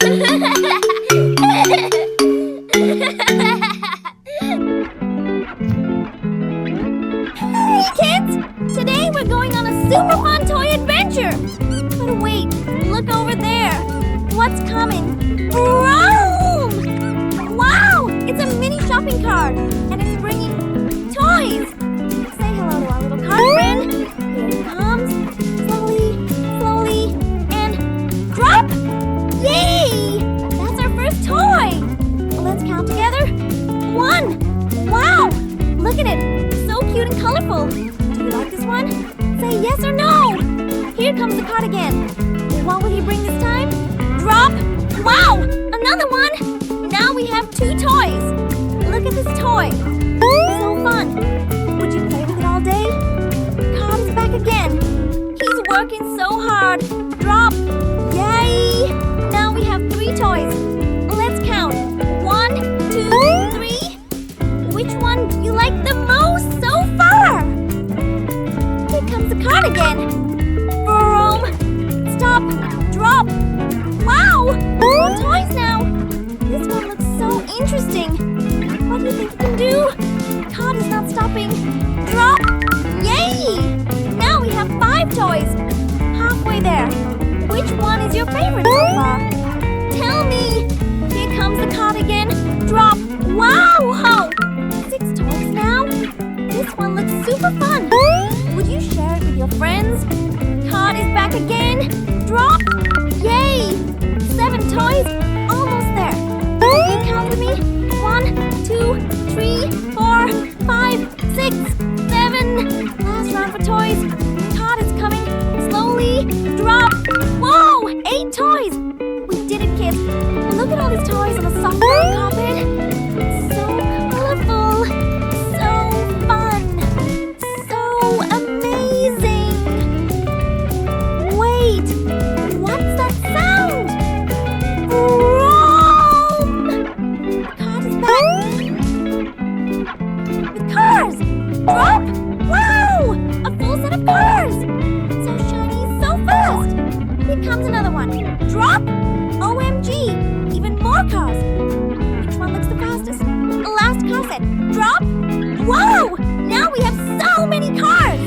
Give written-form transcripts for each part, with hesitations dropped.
Hey kids! Today we're going on a super fun toy adventure! But wait, look over there! What's coming? Vroom! Wow! It's a mini shopping cart! And it's bringing toys! Say hello to our little cart friend! Here it comes! Slowly, slowly, and drop! Yay! That's our first toy! Let's count together. 1! Wow! Look at it! So cute and colorful! Do you like this one? Say yes or no! Here comes the cart again. What will he bring this time? Drop! Wow! Another one! Now we have 2 toys! Look at this toy! So fun! Would you play with it all day? Cart is back again! He's working so hard! Drop! Yay! Now we have 3 toys! Let's count! 1, 2, 3! Which one do you like the most so far? Here comes the cart again! Vroom! Stop! Drop! Wow! More toys now! This one looks so interesting! What do you think you can do? The cart is not stopping! Drop! Yay! Now we have 5 toys! Halfway there! Which one is your favorite so far? Tell me! Here comes the cart again! Drop! Wow! 6 toys now? This one looks super fun! Would you share it with your friends? Cart is back again! Drop! Yay! 7 toys! Almost there! Can you count with me? 1, 2, 3, 4, 5, 6, 7! Last round for toys! Cart is coming! Slowly! Drop! Whoa! 8 toys! We did it, kids! Look at all these toys on the soft brown carpet! So colorful! So fun! So amazing! Wait! What's that sound? Vroom! The cart is back! With cars! Drop! Wow! A full set of cars! So shiny, so fast! Here comes another one. Drop! OMG! Even more cars! Which one looks the fastest? Last car set. Drop! Whoa! Now we have so many cars!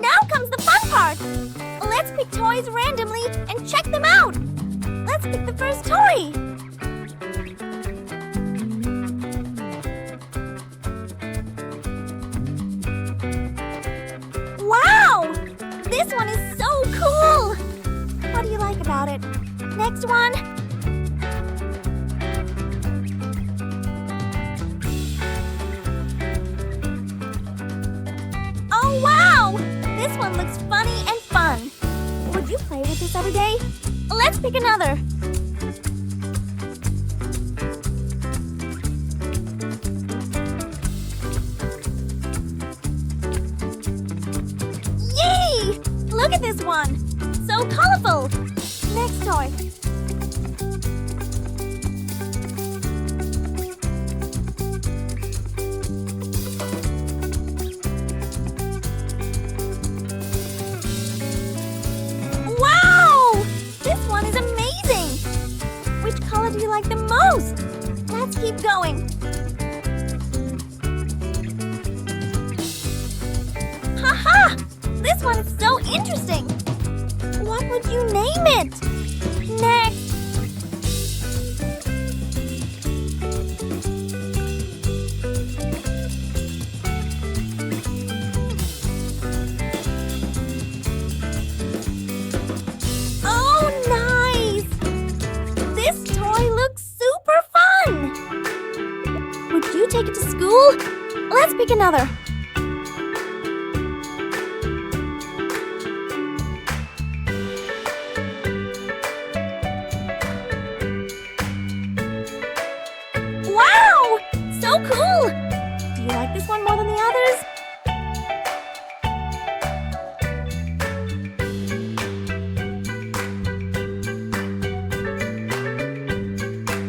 Now comes the fun part! Let's pick toys randomly and check them out! Let's pick the first toy! Wow! This one is so cool! What do you like about it? Next one! Oh wow! This one looks funny and fun. Would you play with this every day? Let's pick another. Yay! Look at this one. So colorful. Next toy. Do you like the most? Let's keep going. this one is so interesting. What would you name it? Next. Oh, nice! This toy looks super fun! Would you take it to school? Let's pick another. Wow! So cool! Do you like this one more than the others?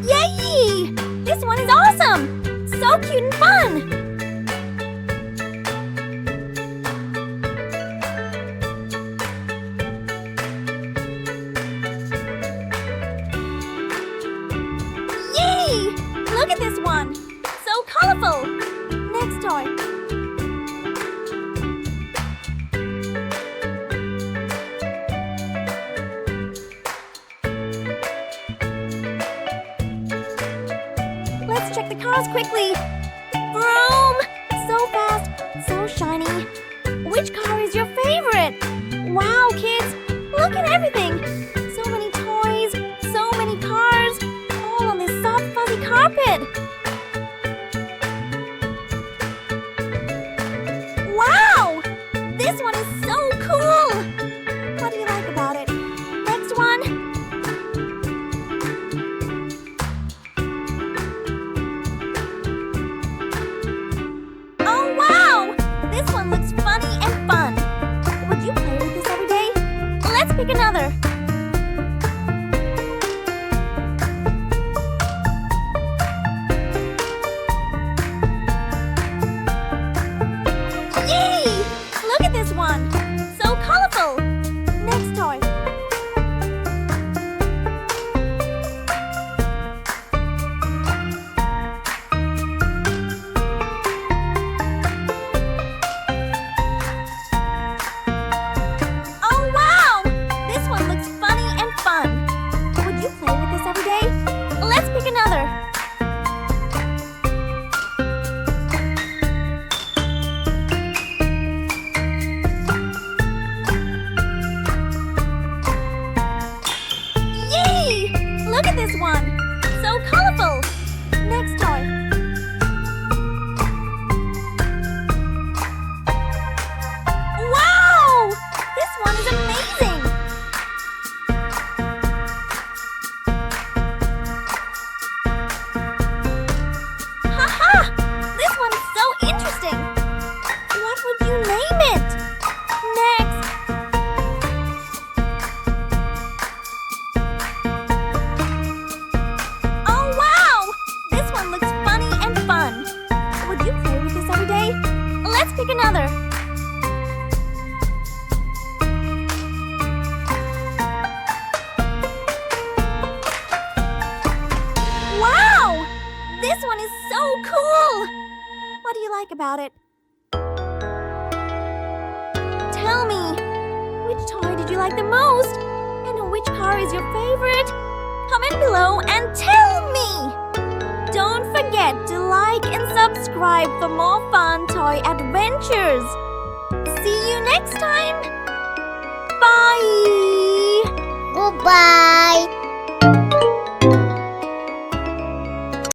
Yay! This one is awesome! So cute and fun! Yay! Look at this one! So colorful! Next toy. Let's check the cars quickly. Vroom! So fast, so shiny. Which car is your favorite? Wow, kids! Look at everything! So many toys, so many cars, all on this soft, fuzzy carpet. Wow! This one is so cool! What do you like about it? Next one. Oh, wow! This one looks funny and fun. Would you play with this every day? Let's pick another. Yay! Look at this one. So colorful. Next toy. Oh, wow! This one looks funny and fun. Would you play with this every day? Let's pick another. Yay! Look at this one. So colorful. Next toy. Wow! This one is amazing. Haha! This one is so interesting. What would you name it? Next. Oh, wow! This one looks funny and fun. Would you play with this every day? Let's pick another. Wow! This one is so cool! What do you like about it? Tell me, which toy did you like the most? And which car is your favorite? Comment below and tell me! Don't forget to like and subscribe for more fun toy adventures. See you next time! Bye! Goodbye.